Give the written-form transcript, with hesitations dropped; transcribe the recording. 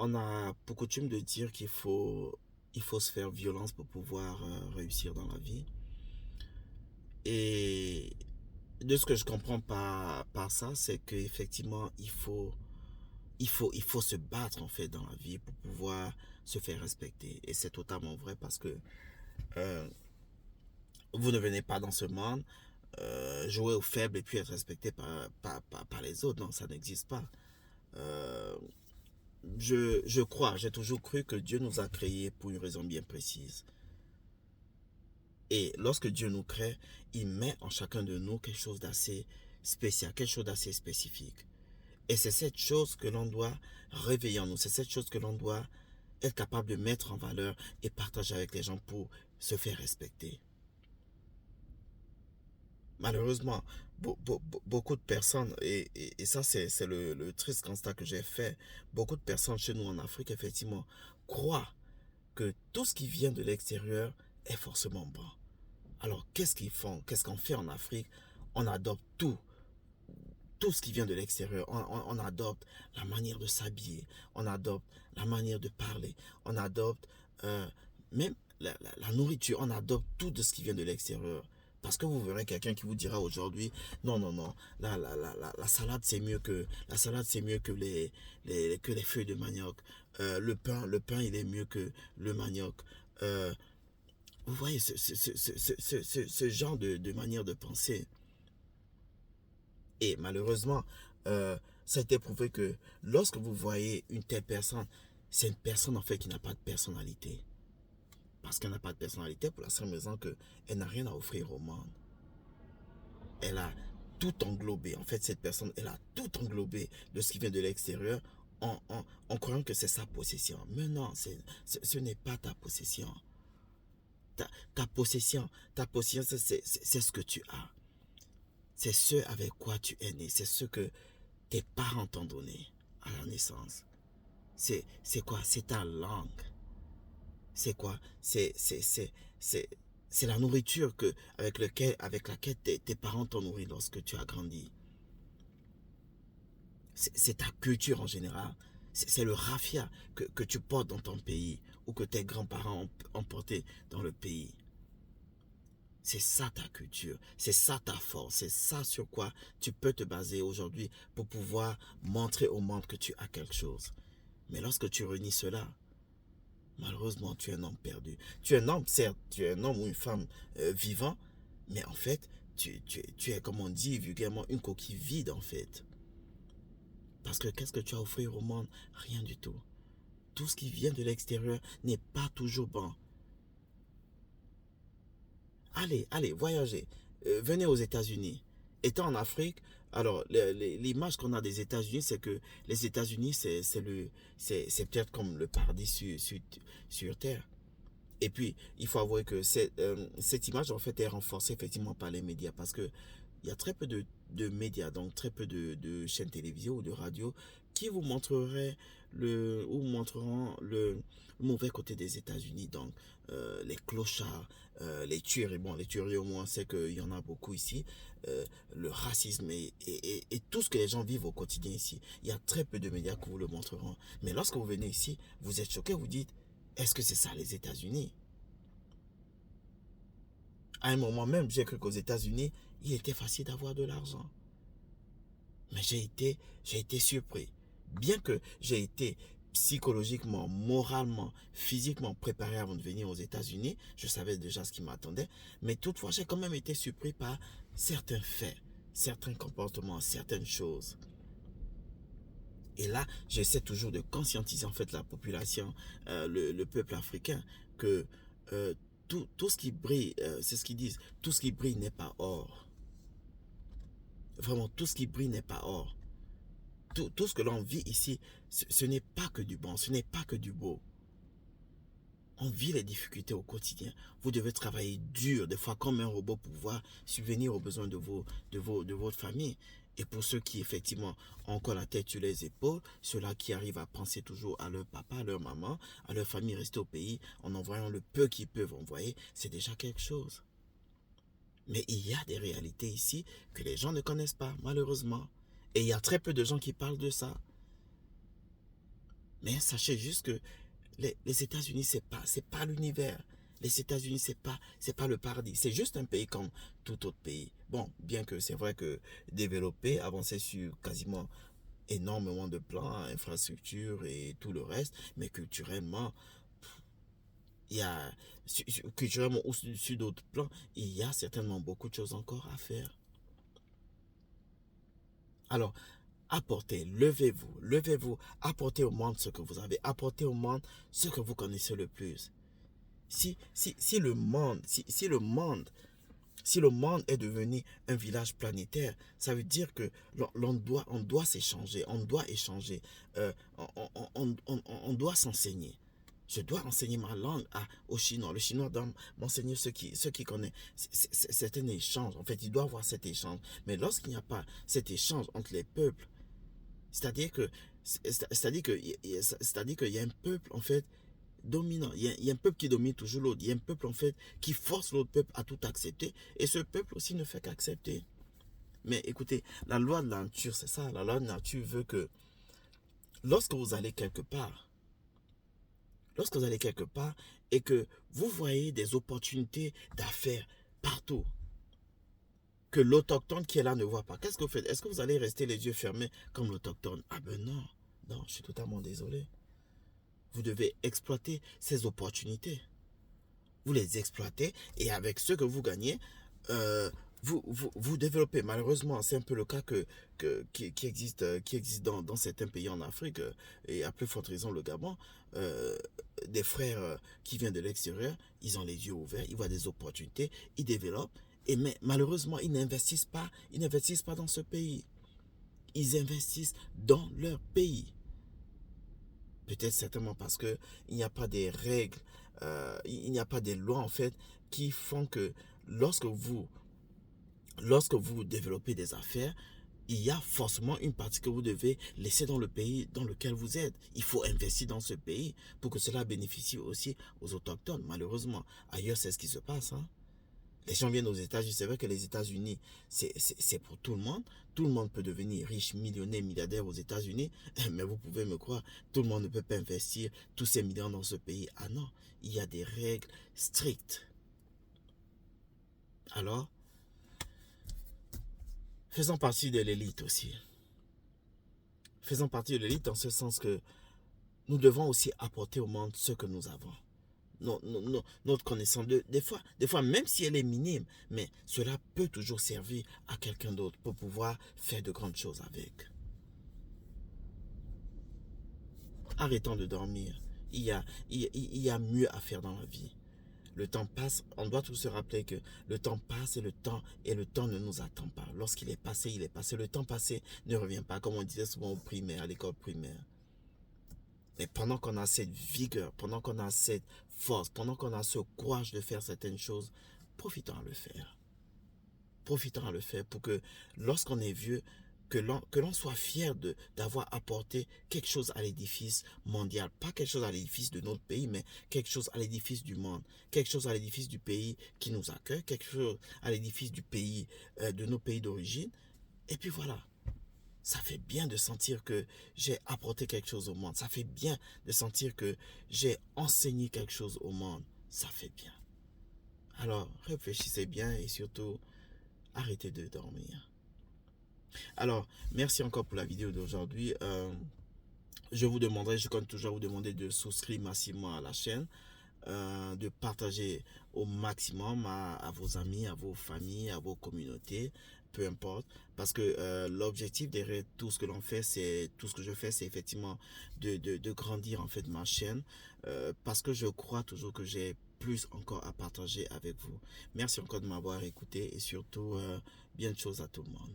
On a pour coutume de dire qu'il faut se faire violence pour pouvoir réussir dans la vie. Et de ce que je comprends par ça, c'est qu'effectivement, il faut se battre en fait dans la vie pour pouvoir se faire respecter. Et c'est totalement vrai parce que euh, vous ne venez pas dans ce monde jouer au faible et puis être respecté par les autres. Non, ça n'existe pas. Euh, je crois, j'ai toujours cru que Dieu nous a créés pour une raison bien précise. Et lorsque Dieu nous crée, il met en chacun de nous quelque chose d'assez spécial, quelque chose d'assez spécifique. Et c'est cette chose que l'on doit réveiller en nous, c'est cette chose que l'on doit être capable de mettre en valeur et partager avec les gens pour se faire respecter. Malheureusement, beaucoup de personnes, et ça c'est le triste constat que j'ai fait, beaucoup de personnes chez nous en Afrique, effectivement, croient que tout ce qui vient de l'extérieur est forcément bon. Alors, qu'est-ce qu'ils font? Qu'est-ce qu'on fait en Afrique? On adopte tout ce qui vient de l'extérieur. On adopte la manière de s'habiller, on adopte la manière de parler, on adopte euh, même la nourriture, on adopte tout de ce qui vient de l'extérieur. Parce que vous verrez quelqu'un qui vous dira aujourd'hui, non, non, non, la salade c'est mieux que les feuilles de manioc. Le pain il est mieux que le manioc. Euh, vous voyez ce genre de manière de penser. Et malheureusement, ça a été prouvé que lorsque vous voyez une telle personne, c'est une personne en fait qui n'a pas de personnalité. Parce qu'elle n'a pas de personnalité pour la simple raison qu'elle n'a rien à offrir au monde. Elle a tout englobé. En fait, cette personne, elle a tout englobé de ce qui vient de l'extérieur en croyant que c'est sa possession. Mais non, ce n'est pas ta possession. Ta possession, c'est ce que tu as. C'est ce avec quoi tu es né. C'est ce que tes parents t'ont donné à la naissance. C'est quoi? C'est ta langue. C'est quoi? C'est la nourriture avec laquelle tes parents t'ont nourri lorsque tu as grandi. C'est ta culture en général. C'est le raffia que tu portes dans ton pays ou que tes grands-parents ont porté dans le pays. C'est ça ta culture, c'est ça ta force, c'est ça sur quoi tu peux te baser aujourd'hui pour pouvoir montrer au monde que tu as quelque chose. Mais lorsque tu réunis cela, malheureusement, tu es un homme perdu. Tu es un homme, certes, tu es un homme ou une femme vivant, mais en fait, tu es, comme on dit vulgairement, une coquille vide en fait. Parce que qu'est-ce que tu as à offrir au monde? Rien du tout. Tout ce qui vient de l'extérieur n'est pas toujours bon. Allez, allez, voyagez. Venez aux États-Unis. Étant en Afrique, alors l'image qu'on a des États-Unis, c'est que les États-Unis, c'est peut-être comme le paradis sur Terre. Et puis, il faut avouer que cette image, en fait, est renforcée effectivement par les médias parce que il y a très peu de médias, donc très peu de chaînes télévisées ou de radio qui vous montreraient ou montreront le mauvais côté des États-Unis. Donc, les clochards, les tueries. Bon, les tueries, au moins, c'est qu'il y en a beaucoup ici. Le racisme et tout ce que les gens vivent au quotidien ici. Il y a très peu de médias qui vous le montreront. Mais lorsque vous venez ici, vous êtes choqué, vous dites, est-ce que c'est ça les États-Unis? À un moment même, j'ai cru qu'aux États-Unis, il était facile d'avoir de l'argent. Mais j'ai été surpris. Bien que j'ai été psychologiquement, moralement, physiquement préparé avant de venir aux États-Unis, je savais déjà ce qui m'attendait, mais toutefois, j'ai quand même été surpris par certains faits, certains comportements, certaines choses. Et là, j'essaie toujours de conscientiser en fait la population, le peuple africain, que euh, tout ce qui brille, c'est ce qu'ils disent, tout ce qui brille n'est pas or. Vraiment, tout ce qui brille n'est pas or. Tout ce que l'on vit ici, ce n'est pas que du bon, ce n'est pas que du beau. On vit les difficultés au quotidien. Vous devez travailler dur, des fois comme un robot, pour pouvoir subvenir aux besoins de votre famille. Et pour ceux qui, effectivement, ont encore la tête sur les épaules, ceux-là qui arrivent à penser toujours à leur papa, à leur maman, à leur famille restée au pays, en envoyant le peu qu'ils peuvent envoyer, c'est déjà quelque chose. Mais il y a des réalités ici que les gens ne connaissent pas, malheureusement. Et il y a très peu de gens qui parlent de ça. Mais sachez juste que les États-Unis, c'est pas l'univers. Les États-Unis, c'est pas le paradis. C'est juste un pays comme tout autre pays. Bon, bien que c'est vrai que développer, avancer sur quasiment énormément de plans, infrastructures et tout le reste, mais culturellement, il y a, culturellement ou sur d'autres plans, il y a certainement beaucoup de choses encore à faire. Alors, apportez, levez-vous, apportez au monde ce que vous avez, apportez au monde ce que vous connaissez le plus. Si le monde, si le monde est devenu un village planétaire, ça veut dire que on doit s'échanger, on doit échanger, on doit s'enseigner. Je dois enseigner ma langue aux Chinois. Le Chinois doit m'enseigner ce qui connaît. C'est un échange. En fait, il doit y avoir cet échange. Mais lorsqu'il n'y a pas cet échange entre les peuples, c'est-à-dire que, c'est-à-dire qu'il y a un peuple, en fait, dominant. Il y a un peuple qui domine toujours l'autre. Il y a un peuple, en fait, qui force l'autre peuple à tout accepter. Et ce peuple aussi ne fait qu'accepter. Mais écoutez, la loi de la nature, c'est ça. La loi de la nature veut que lorsque vous allez quelque part, et que vous voyez des opportunités d'affaires partout, que l'autochtone qui est là ne voit pas, qu'est-ce que vous faites? Est-ce que vous allez rester les yeux fermés comme l'autochtone? Ah ben non, non, je suis totalement désolé. Vous devez exploiter ces opportunités. Vous les exploitez et avec ce que vous gagnez, vous développez. Malheureusement, c'est un peu le cas qui existe dans certains pays en Afrique et à plus forte raison le Gabon. Des frères qui viennent de l'extérieur, ils ont les yeux ouverts, ils voient des opportunités, ils développent. Mais malheureusement, ils n'investissent pas dans ce pays. Ils investissent dans leur pays. Peut-être certainement parce que il n'y a pas des règles, il n'y a pas des lois en fait qui font que lorsque vous développez des affaires, il y a forcément une partie que vous devez laisser dans le pays dans lequel vous êtes. Il faut investir dans ce pays pour que cela bénéficie aussi aux autochtones. Malheureusement, ailleurs c'est ce qui se passe. Les gens viennent aux États-Unis. C'est vrai que les États-Unis, c'est pour tout le monde. Tout le monde peut devenir riche, millionnaire, milliardaire aux États-Unis. Mais vous pouvez me croire, tout le monde ne peut pas investir tous ces millions dans ce pays. Ah non, il y a des règles strictes. Alors, faisons partie de l'élite aussi. Faisons partie de l'élite dans ce sens que nous devons aussi apporter au monde ce que nous avons. Notre connaissance, des fois, même si elle est minime, mais cela peut toujours servir à quelqu'un d'autre pour pouvoir faire de grandes choses avec. Arrêtons de dormir. Il y a mieux à faire dans la vie. Le temps passe, on doit tous se rappeler que le temps passe et le temps ne nous attend pas. Lorsqu'il est passé, il est passé. Le temps passé ne revient pas, comme on disait souvent au primaire, à l'école primaire. Mais pendant qu'on a cette vigueur, pendant qu'on a cette force, pendant qu'on a ce courage de faire certaines choses, profitons à le faire. Profitons à le faire pour que lorsqu'on est vieux, que l'on soit fier d'avoir apporté quelque chose à l'édifice mondial. Pas quelque chose à l'édifice de notre pays, mais quelque chose à l'édifice du monde. Quelque chose à l'édifice du pays qui nous accueille. Quelque chose à l'édifice du pays, de nos pays d'origine. Et puis voilà. Ça fait bien de sentir que j'ai apporté quelque chose au monde. Ça fait bien de sentir que j'ai enseigné quelque chose au monde. Ça fait bien. Alors, réfléchissez bien et surtout, arrêtez de dormir. Alors, merci encore pour la vidéo d'aujourd'hui. Je compte toujours vous demander de souscrire massivement à la chaîne. De partager au maximum à vos amis, à vos familles, à vos communautés, peu importe, parce que l'objectif derrière tout ce que l'on fait, tout ce que je fais, c'est effectivement de grandir en fait ma chaîne, parce que je crois toujours que j'ai plus encore à partager avec vous. Merci encore de m'avoir écouté et surtout bien de choses à tout le monde.